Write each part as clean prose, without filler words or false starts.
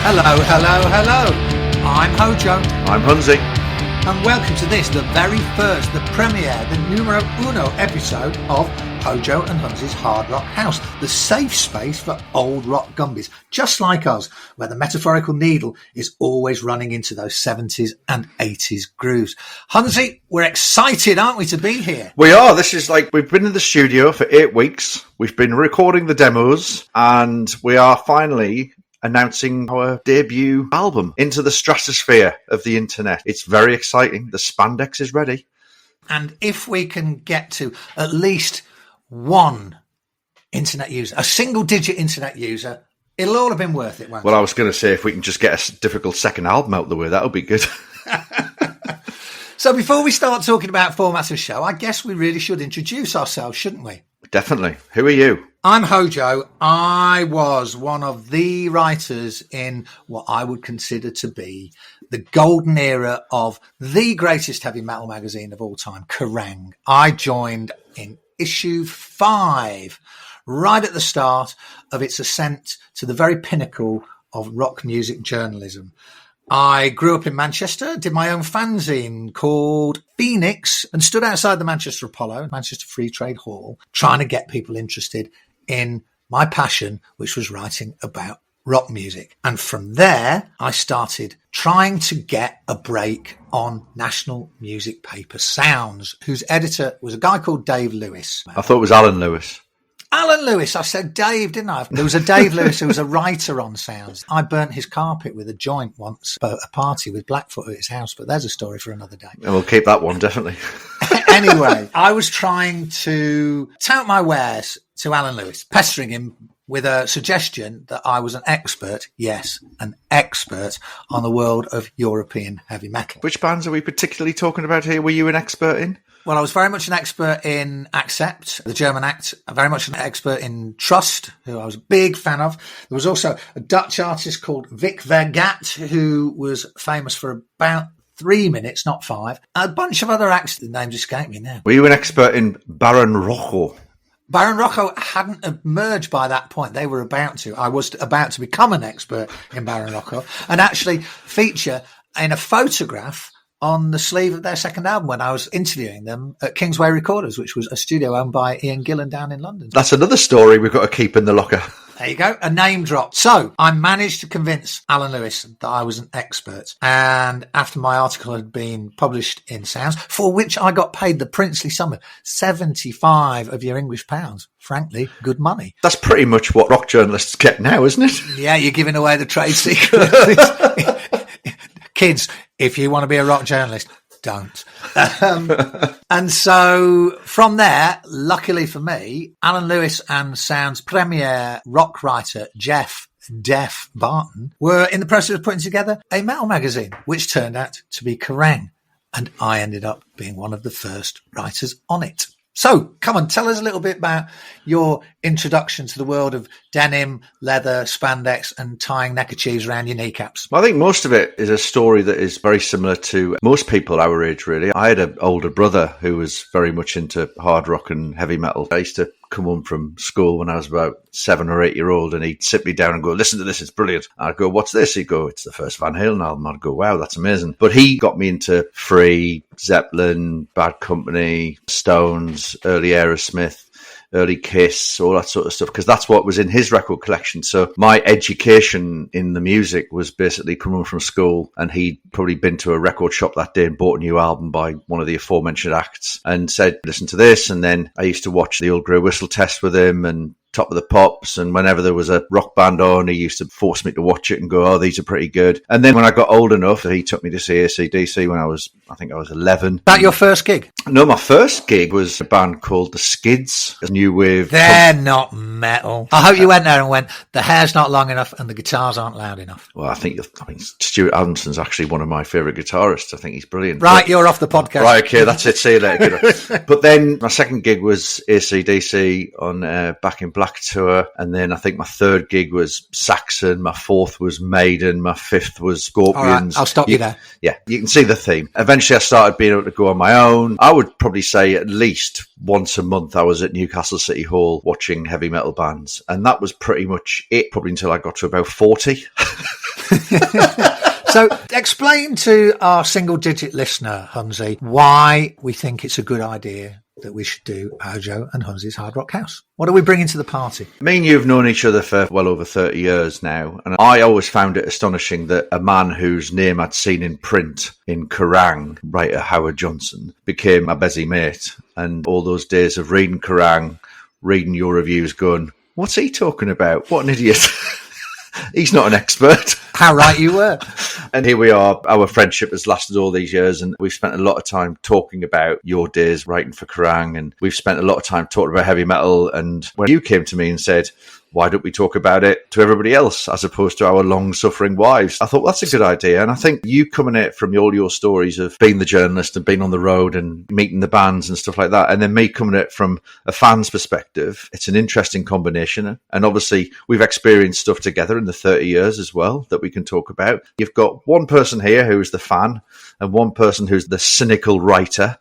Hello, hello, hello. I'm Hojo. I'm Hunzi. And welcome to this, the very first, the premiere, the numero uno episode of Hojo and Hunzi's Hard Rock House, the safe space for old rock gumbies, just like us, where the metaphorical needle is always running into those 70s and 80s grooves. Hunzi, we're excited, aren't we, to be here? We are. This is like, we've been in the studio for 8 weeks. We've been recording the demos, and we are finally announcing our debut album, Into the Stratosphere of the Internet. It's very exciting. The spandex is ready. And if we can get to at least one internet user, a single-digit internet user, it'll all have been worth it, won't it? Well, I was going to say, if we can just get a difficult second album out of the way, that'll be good. So before we start talking about formats of the show, I guess we really should introduce ourselves, shouldn't we? Definitely. Who are you? I'm Hojo. I was one of the writers in what I would consider to be the golden era of the greatest heavy metal magazine of all time, Kerrang! I joined in issue 5, right at the start of its ascent to the very pinnacle of rock music journalism. I grew up in Manchester, did my own fanzine called Phoenix, and stood outside the Manchester Apollo, Manchester Free Trade Hall, trying to get people interested in my passion, which was writing about rock music. And from there, I started trying to get a break on national music paper Sounds, whose editor was a guy called Dave Lewis. I thought it was Alan Lewis. Alan Lewis. I said Dave, didn't I? There was a Dave Lewis who was a writer on Sounds. I burnt his carpet with a joint once at a party with Blackfoot at his house, but there's a story for another day. And we'll keep that one, definitely. Anyway, I was trying to tout my wares to Alan Lewis, pestering him with a suggestion that I was an expert, yes, an expert on the world of European heavy metal. Which bands are we particularly talking about here? Were you an expert in? Well, I was very much an expert in Accept, the German act, very much an expert in Trust, who I was a big fan of. There was also a Dutch artist called Vic Vergat, who was famous for about 3 minutes, not 5. A bunch of other acts, the names escape me now. Were you an expert in Baron Rocco? Baron Rocco hadn't emerged by that point. They were about to. I was about to become an expert in Baron Rocco and actually feature in a photograph on the sleeve of their second album when I was interviewing them at Kingsway Recorders, which was a studio owned by Ian Gillan down in London. That's another story we've got to keep in the locker. There you go, a name drop. So I managed to convince Alan Lewis that I was an expert. And after my article had been published in Sounds, for which I got paid the princely sum of 75 of your English pounds, frankly, good money. That's pretty much what rock journalists get now, isn't it? Yeah, you're giving away the trade secret. Kids, if you want to be a rock journalist, don't. And so from there, luckily for me, Alan Lewis and Sound's premier rock writer, Jeff Def Barton, were in the process of putting together a metal magazine, which turned out to be Kerrang! And I ended up being one of the first writers on it. So, come on, tell us a little bit about your introduction to the world of denim, leather, spandex, and tying neckerchiefs around your kneecaps. Well, I think most of it is a story that is very similar to most people our age, really. I had an older brother who was very much into hard rock and heavy metal. I used to come home from school when I was about 7 or 8 year old, and he'd sit me down and go, listen to this, it's brilliant. I'd go, what's this? He'd go, it's the first Van Halen album. I'd go, wow, that's amazing. But he got me into Free, Zeppelin, Bad Company, Stones, early Aerosmith, early Kiss, all that sort of stuff, because that's what was in his record collection. So my education in the music was basically coming from school, and he'd probably been to a record shop that day and bought a new album by one of the aforementioned acts and said, listen to this. And then I used to watch the Old Grey Whistle test with him and Top of the Pops, and whenever there was a rock band on, he used to force me to watch it and go, oh, these are pretty good. And then when I got old enough, he took me to see AC/DC when I was 11. That your first gig? No, my first gig was a band called The Skids, a new wave. They're not metal. I hope you went there and went, the hair's not long enough and the guitars aren't loud enough. Well, I think Stuart Adamson's actually one of my favourite guitarists. I think he's brilliant. Right, you're off the podcast. Right, okay, that's it. See you later. But then my second gig was AC/DC on Back in Black tour, and then I think my third gig was Saxon, my fourth was Maiden, my fifth was Scorpions. All right, I'll stop you there. Yeah, you can see the theme. Eventually I started being able to go on my own. I would probably say at least once a month I was at Newcastle City Hall watching heavy metal bands, and that was pretty much it, probably until I got to about 40. So explain to our single-digit listener, Hunzi, why we think it's a good idea that we should do Ojo and Hunzi's Hard Rock House. What are we bringing to the party? Me and you have known each other for well over 30 years now, and I always found it astonishing that a man whose name I'd seen in print in Kerrang, writer Howard Johnson, became my busy mate. And all those days of reading Kerrang, reading your reviews, going, what's he talking about? What an idiot. He's not an expert. How right you were. And here we are. Our friendship has lasted all these years, and we've spent a lot of time talking about your days writing for Kerrang, and we've spent a lot of time talking about heavy metal. And when you came to me and said, why don't we talk about it to everybody else as opposed to our long-suffering wives? I thought, well, that's a good idea. And I think you coming at it from all your stories of being the journalist and being on the road and meeting the bands and stuff like that, and then me coming at it from a fan's perspective, it's an interesting combination. And obviously, we've experienced stuff together in the 30 years as well that we can talk about. You've got one person here who's the fan and one person who's the cynical writer.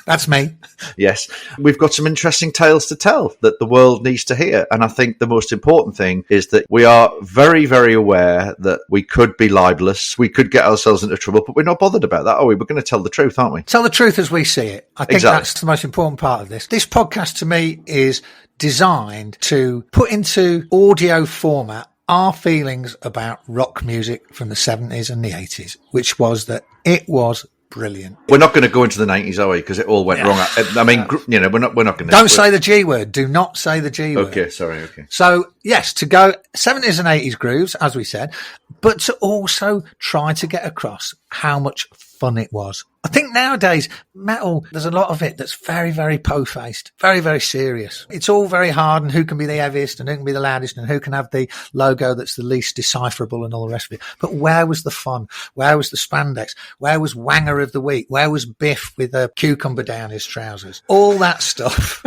That's me. Yes. We've got some interesting tales to tell that the world needs to hear. And I think the most important thing is that we are very, very aware that we could be libelous. We could get ourselves into trouble, but we're not bothered about that, are we? We're going to tell the truth, aren't we? Tell the truth as we see it. I think Exactly. That's the most important part of this. This podcast to me is designed to put into audio format our feelings about rock music from the 70s and the 80s, which was that it was brilliant. We're not going to go into the 90s, are we? Because it all went wrong. I mean, you know, we're not going to. Don't say the G word. Do not say the G word. Okay, sorry, okay. So, yes, to go 70s and 80s grooves, as we said, but to also try to get across how much fun it was. I think nowadays, metal, there's a lot of it that's very, very po-faced, very, very serious. It's all very hard, and who can be the heaviest and who can be the loudest and who can have the logo that's the least decipherable and all the rest of it. But where was the fun? Where was the spandex? Where was Wanger of the Week? Where was Biff with a cucumber down his trousers? All that stuff.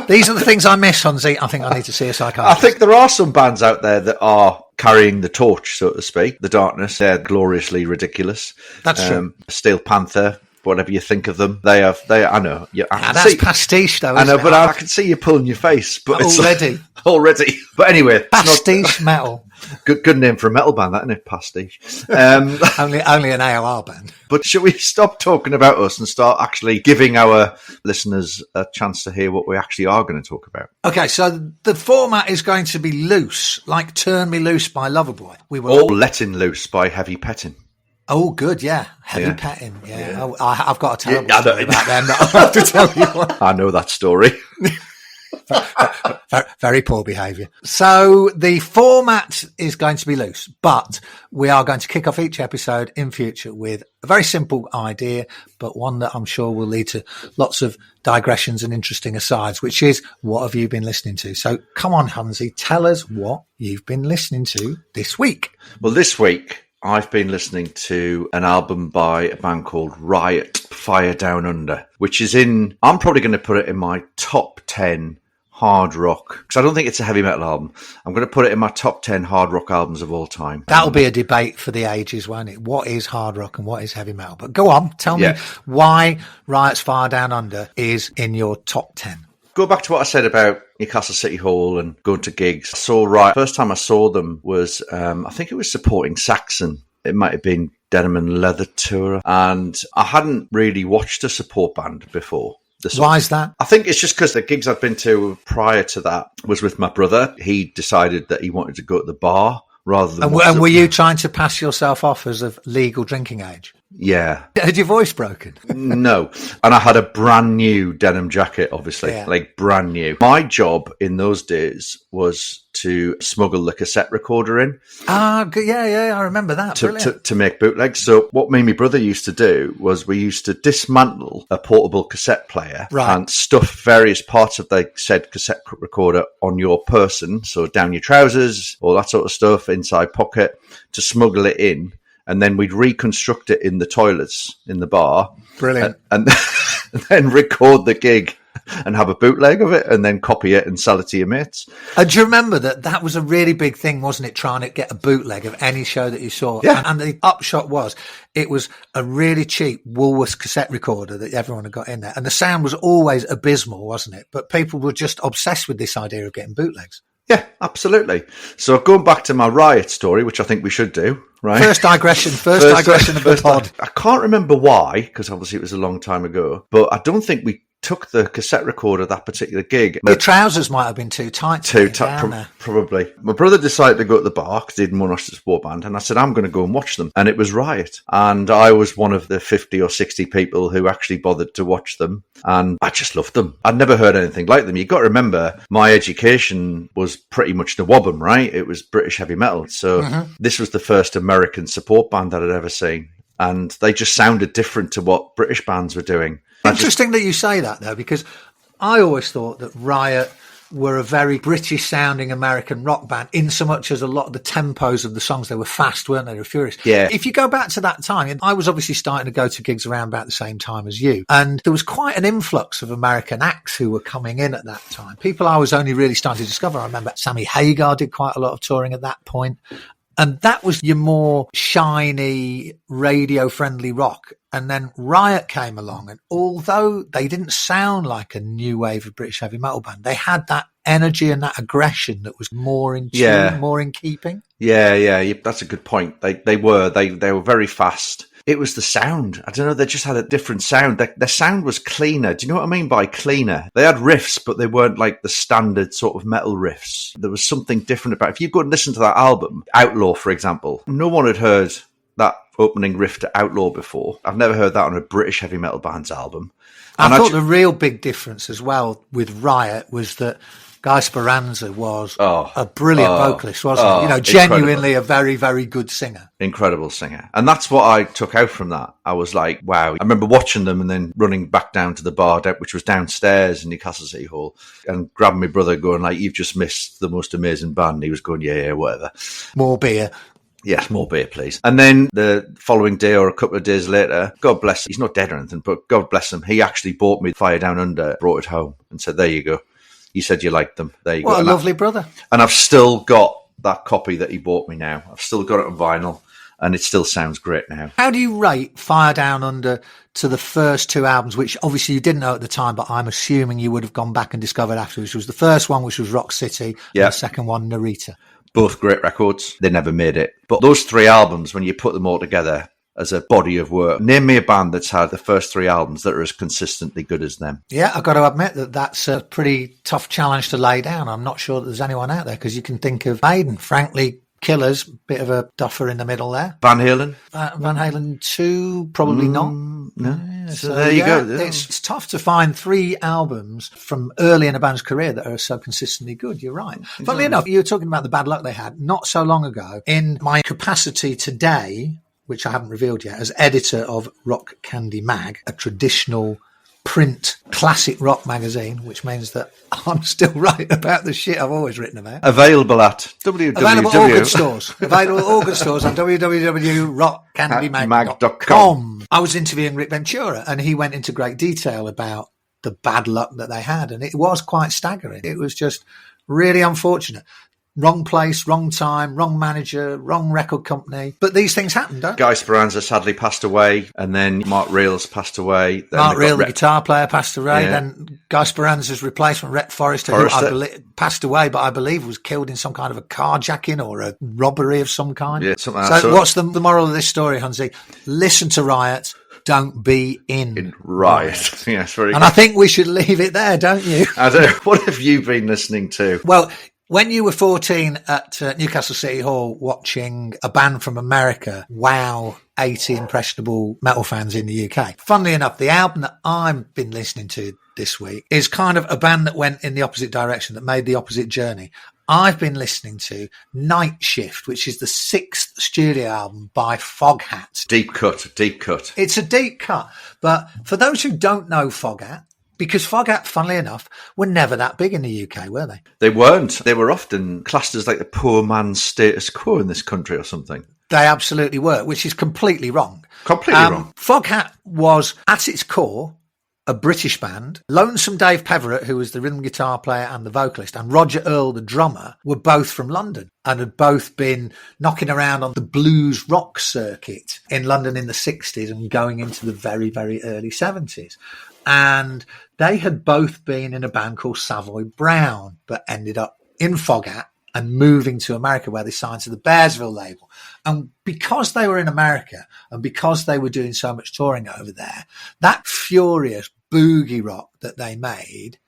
These are the things I miss, Hunzi. I think I need to see a psychiatrist. I think there are some bands out there that are carrying the torch, so to speak. The Darkness, they're gloriously ridiculous. That's true. Steel Panther, whatever you think of them, they I know. Yeah, that's pastiche, though. I know, isn't but it? I can see you pulling your face. But it's already. Already. But anyway, it's pastiche metal. Good name for a metal band, that, isn't it? Pastiche. Only an AOR band. But should we stop talking about us and start actually giving our listeners a chance to hear what we actually are going to talk about? Okay, so the format is going to be loose, like Turn Me Loose by Loverboy. We were all letting loose by Heavy Petting. Oh, good, yeah. Heavy petting, yeah. Oh, I've got a terrible story about them that I'll have to tell you one. I know that story. Very poor behaviour. So the format is going to be loose, but we are going to kick off each episode in future with a very simple idea, but one that I'm sure will lead to lots of digressions and interesting asides, which is, what have you been listening to? So come on, Hunzi, tell us what you've been listening to this week. Well, this week, I've been listening to an album by a band called Riot, Fire Down Under, which is I'm probably going to put it in my top 10 hard rock, because I don't think it's a heavy metal album. I'm going to put it in my top 10 hard rock albums of all time. That'll be a debate for the ages, won't it? What is hard rock and what is heavy metal? But go on, tell me why Riot's Fire Down Under is in your top 10. Go back to what I said about Newcastle City Hall and going to gigs. I saw Riot. First time I saw them was, I think it was supporting Saxon. It might have been Denim and Leather Tour. And I hadn't really watched a support band before. Why is that? I think it's just because the gigs I've been to prior to that was with my brother. He decided that he wanted to go to the bar rather than... And were you trying to pass yourself off as of legal drinking age? Yeah. Had your voice broken? No. And I had a brand new denim jacket, obviously, like brand new. My job in those days was to smuggle the cassette recorder in. Ah, yeah, I remember that. To make bootlegs. So what me and my brother used to do was we used to dismantle a portable cassette player and stuff various parts of the said cassette recorder on your person, so down your trousers, all that sort of stuff, inside pocket, to smuggle it in. And then we'd reconstruct it in the toilets in the bar. Brilliant. And then record the gig and have a bootleg of it and then copy it and sell it to your mates. And do you remember that was a really big thing, wasn't it, trying to get a bootleg of any show that you saw? Yeah. And the upshot was it was a really cheap Woolworths cassette recorder that everyone had got in there. And the sound was always abysmal, wasn't it? But people were just obsessed with this idea of getting bootlegs. Yeah, absolutely. So going back to my Riot story, which I think we should do, right? First digression of the pod. I can't remember why, because obviously it was a long time ago, but I don't think we took the cassette recorder that particular gig. Your trousers might have been too tight. Probably. My brother decided to go to the bar because he didn't want us to support band, and I said, I'm going to go and watch them. And it was Riot. And I was one of the 50 or 60 people who actually bothered to watch them. And I just loved them. I'd never heard anything like them. You've got to remember, my education was pretty much the Wobbum, right? It was British heavy metal. So this was the first American support band that I'd ever seen. And they just sounded different to what British bands were doing. Interesting that you say that, though, because I always thought that Riot were a very British-sounding American rock band, in so much as a lot of the tempos of the songs, they were fast, weren't they? They were furious. Yeah. If you go back to that time, I was obviously starting to go to gigs around about the same time as you, and there was quite an influx of American acts who were coming in at that time. People I was only really starting to discover. I remember Sammy Hagar did quite a lot of touring at that point. And that was your more shiny, radio-friendly rock. And then Riot came along, and although they didn't sound like a new wave of British heavy metal band, they had that energy and that aggression that was more in tune, more in keeping. Yeah, that's a good point. They were very fast. It was the sound. I don't know, they just had a different sound. Their sound was cleaner. Do you know what I mean by cleaner? They had riffs, but they weren't like the standard sort of metal riffs. There was something different about it. If you go and listen to that album, Outlaw, for example, no one had heard that opening riff to Outlaw before. I've never heard that on a British heavy metal band's album. And I thought the real big difference as well with Riot was that Guy Speranza was a brilliant vocalist, wasn't he? You know, genuinely a very, very good singer. Incredible singer. And that's what I took out from that. I was like, wow. I remember watching them and then running back down to the bar, which was downstairs in Newcastle City Hall, and grabbing my brother going like, you've just missed the most amazing band. And he was going, yeah, whatever. More beer. Yes, more beer, please. And then the following day or a couple of days later, God bless him, he's not dead or anything, but God bless him, he actually bought me Fire Down Under, brought it home and said, there you go. You said you liked them. There you go. What a lovely brother. And I've still got that copy that he bought me now. I've still got it on vinyl, and it still sounds great now. How do you rate Fire Down Under to the first two albums, which obviously you didn't know at the time, but I'm assuming you would have gone back and discovered afterwards, which was the first one, which was Rock City, and the second one, Narita. Both great records. They never made it. But those three albums, when you put them all together as a body of work, name me a band that's had the first three albums that are as consistently good as them. Yeah, I've got to admit that that's a pretty tough challenge to lay down. I'm not sure that there's anyone out there, because you can think of Maiden, frankly, Killers, bit of a duffer in the middle there. Van Halen? Van Halen 2, probably not. No. Yeah, so there you go. Yeah. It's tough to find three albums from early in a band's career that are so consistently good. You're right. Exactly. Funnily enough, you were talking about the bad luck they had not so long ago. In my capacity today, which I haven't revealed yet, as editor of Rock Candy Mag, a traditional print classic rock magazine, which means that I'm still right about the shit I've always written about. Available at www. Available all good stores. Available all good stores on www.rockcandymag.com. I was interviewing Rick Ventura, and he went into great detail about the bad luck that they had, and it was quite staggering. It was just really unfortunate. Wrong place, wrong time, wrong manager, wrong record company. But these things happen, don't they? Guy Speranza sadly passed away, and then Mark Reels passed away. Then Mark Reel, the guitar player, passed away. Yeah. Then Guy Speranza's replacement, Rhett Forrester, who passed away, but I believe was killed in some kind of a carjacking or a robbery of some kind. Yeah, something like that. So what's the moral of this story, Hunzi? Listen to Riot. Don't be in Riot. Yes, very And good. I think we should leave it there, don't you? I don't know. What have you been listening to? Well, when you were 14 at Newcastle City Hall watching a band from America wow 80 impressionable metal fans in the UK, funnily enough, the album that I've been listening to this week is kind of a band that went in the opposite direction, that made the opposite journey. I've been listening to Night Shift, which is the 6th studio album by Foghat. Deep cut. It's a deep cut. But for those who don't know Foghat, because Foghat, funnily enough, were never that big in the UK, were they? They weren't. They were often classed as like the poor man's status quo in this country or something. They absolutely were, which is completely wrong. Completely wrong. Foghat was, at its core, a British band. Lonesome Dave Peverett, who was the rhythm guitar player and the vocalist, and Roger Earl, the drummer, were both from London and had both been knocking around on the blues rock circuit in London in the 60s and going into the very, very early 70s. And they had both been in a band called Savoy Brown, but ended up in Foghat and moving to America, where they signed to the Bearsville label. And because they were in America and because they were doing so much touring over there, that furious boogie rock that they made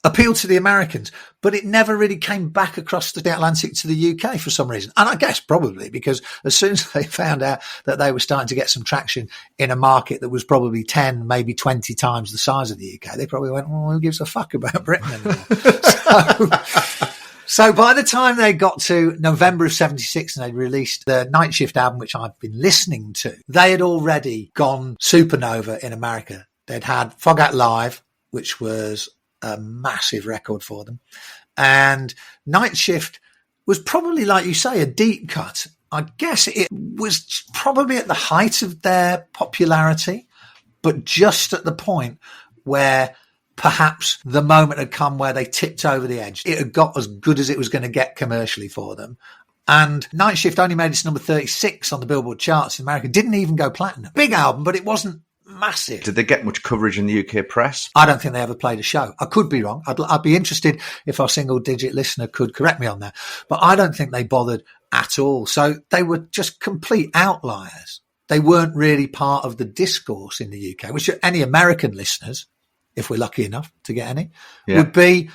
appealed to the Americans, but it never really came back across the Atlantic to the UK for some reason. And I guess probably because as soon as they found out that they were starting to get some traction in a market that was probably 10, maybe 20 times the size of the UK, they probably went, well, who gives a fuck about Britain anymore? So by the time they got to November of 76 and they released the Night Shift album, which I've been listening to, they had already gone supernova in America. They'd had Foghat Live, which was a massive record for them. And Night Shift was probably, like you say, a deep cut. I guess it was probably at the height of their popularity, but just at the point where perhaps the moment had come where they tipped over the edge. It had got as good as it was going to get commercially for them. And Night Shift only made its number 36 on the Billboard charts in America. Didn't even go platinum. Big album, but it wasn't massive. Did they get much coverage in the UK press? I don't think they ever played a show. I could be wrong. I'd be interested if our single digit listener could correct me on that. But I don't think they bothered at all. So they were just complete outliers. They weren't really part of the discourse in the UK, which any American listeners, if we're lucky enough to get any, would be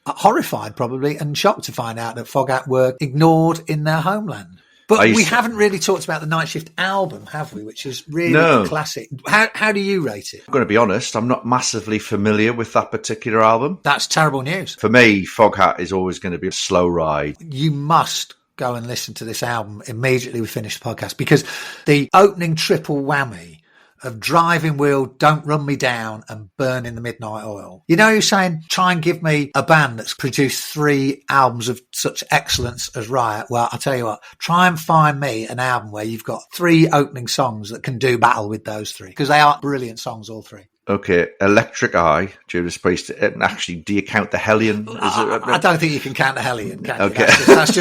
horrified probably and shocked to find out that Foghat were ignored in their homeland. But we haven't really talked about the Night Shift album, have we? Which is really a classic. How do you rate it? I'm going to be honest, I'm not massively familiar with that particular album. That's terrible news. For me, Foghat is always going to be a slow ride. You must go and listen to this album immediately we finish the podcast, because the opening triple whammy of Driving Wheel, Don't Run Me Down and Burn in the Midnight Oil. You know, you're saying, try and give me a band that's produced 3 albums of such excellence as Riot. Well, I'll tell you what, try and find me an album where you've got 3 opening songs that can do battle with those 3, because they are brilliant songs, all 3. Okay, Electric Eye, Judas Priest. Actually, do you count the Hellion? I don't think you can count the Hellion, can you? Okay. That's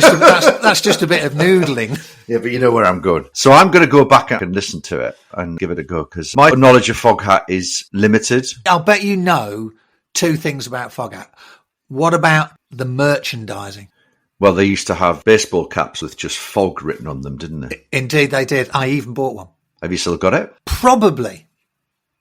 just a bit of noodling. Yeah, but you know where I'm going. So I'm going to go back and listen to it and give it a go, because my knowledge of Foghat is limited. I'll bet you know 2 things about Foghat. What about the merchandising? Well, they used to have baseball caps with just Fog written on them, didn't they? Indeed, they did. I even bought one. Have you still got it? Probably.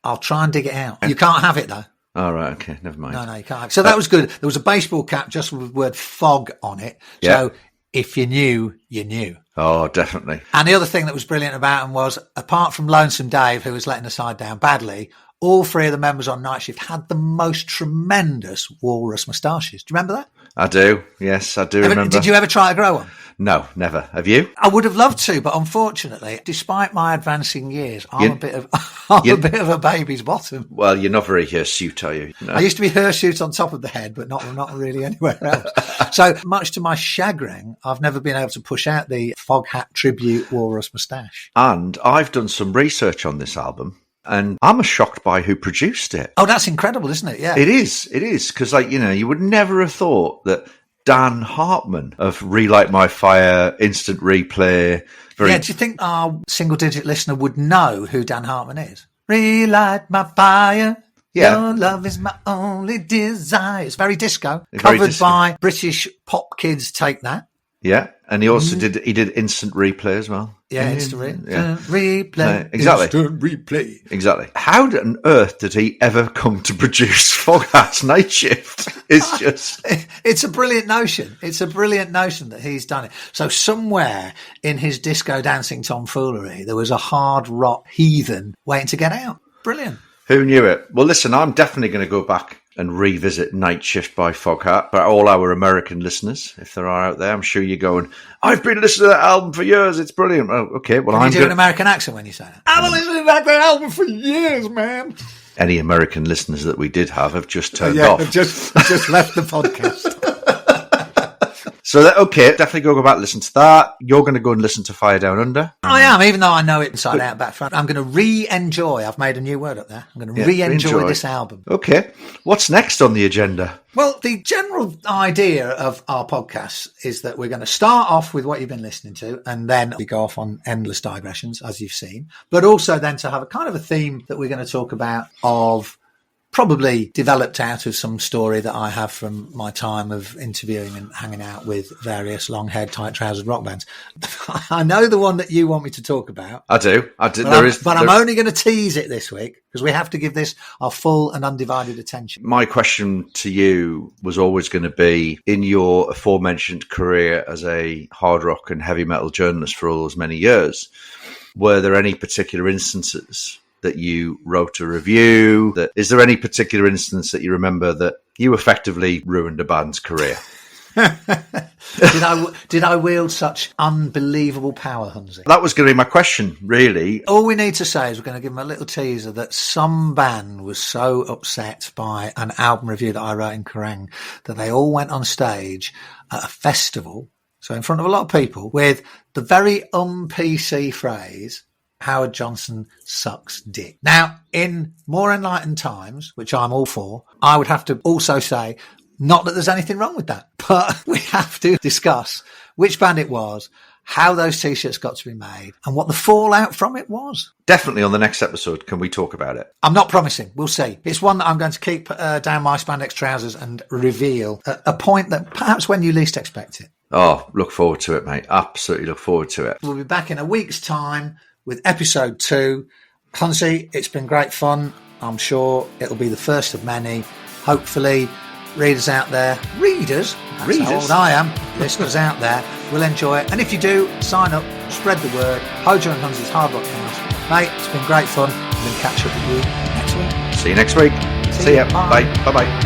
I'll try and dig it out. You can't have it, though. All right, okay, never mind. No, you can't have it. So that was good. There was a baseball cap just with the word Fog on it. Yeah. So if you knew, you knew. Oh, definitely. And the other thing that was brilliant about them was, apart from Lonesome Dave, who was letting the side down badly, all 3 of the members on Night Shift had the most tremendous walrus moustaches. Do you remember that? I do. Yes, I do remember. Did you ever try to grow one? No, never. Have you? I would have loved to, but unfortunately, despite my advancing years, I'm a bit of a baby's bottom. Well, you're not very hirsute, are you? No. I used to be hirsute on top of the head, but not really anywhere else. So much to my chagrin, I've never been able to push out the Foghat tribute walrus moustache. And I've done some research on this album, and I'm shocked by who produced it. Oh, that's incredible, isn't it? Yeah, it is. Because, you would never have thought that Dan Hartman of Relight My Fire, Instant Replay. Do you think our single-digit listener would know who Dan Hartman is? Relight my fire. Yeah. Your love is my only desire. It's very disco. Covered by British pop kids. Take that. Yeah, and he also did Instant Replay as well. Yeah, Instant Replay. Exactly. Instant Replay. Exactly. How on earth did he ever come to produce Foghat's Night Shift? It's just... It's a brilliant notion. It's a brilliant notion that he's done it. So somewhere in his disco dancing tomfoolery, there was a hard rock heathen waiting to get out. Brilliant. Who knew it? Well, listen, I'm definitely going to go back and revisit Night Shift by Foghat. For all our American listeners, if there are out there, I'm sure you're going, I've been listening to that album for years. It's brilliant. Oh, okay, well, Can you do an American accent when you say that? I've been listening to that album for years, man. Any American listeners that we did have just turned off. They've just left the podcast. So, definitely go back and listen to that. You're going to go and listen to Fire Down Under. I am, even though I know it inside out, back front. I'm going to re-enjoy. I've made a new word up there. I'm going to re-enjoy this album. Okay. What's next on the agenda? Well, the general idea of our podcast is that we're going to start off with what you've been listening to, and then we go off on endless digressions, as you've seen, but also then to have a kind of a theme that we're going to talk about of probably developed out of some story that I have from my time of interviewing and hanging out with various long-haired, tight-trousered rock bands. I know the one that you want me to talk about. I do. But I'm only going to tease it this week because we have to give this our full and undivided attention. My question to you was always going to be, in your aforementioned career as a hard rock and heavy metal journalist for all those many years, were there any particular instances that you wrote a review? Is there any particular instance that you remember that you effectively ruined a band's career? Did I wield such unbelievable power, Hunzi? That was going to be my question, really. All we need to say is we're going to give them a little teaser that some band was so upset by an album review that I wrote in Kerrang that they all went on stage at a festival, so in front of a lot of people, with the very PC phrase, Howard Johnson sucks dick. Now, in more enlightened times, which I'm all for, I would have to also say, not that there's anything wrong with that, but we have to discuss which band it was, how those T-shirts got to be made, and what the fallout from it was. Definitely on the next episode, can we talk about it? I'm not promising. We'll see. It's one that I'm going to keep down my spandex trousers and reveal at a point that perhaps when you least expect it. Oh, look forward to it, mate. Absolutely look forward to it. We'll be back in a week's time with episode 2. Hunzi, it's been great fun. I'm sure it'll be the first of many. Hopefully, readers out there, readers, that's how old I am, listeners out there, will enjoy it. And if you do, sign up, spread the word. Hojo and Hunzi's Hard Rock House. Mate, it's been great fun. We'll catch up with you next week. See you next week. See ya. Bye. Bye-bye.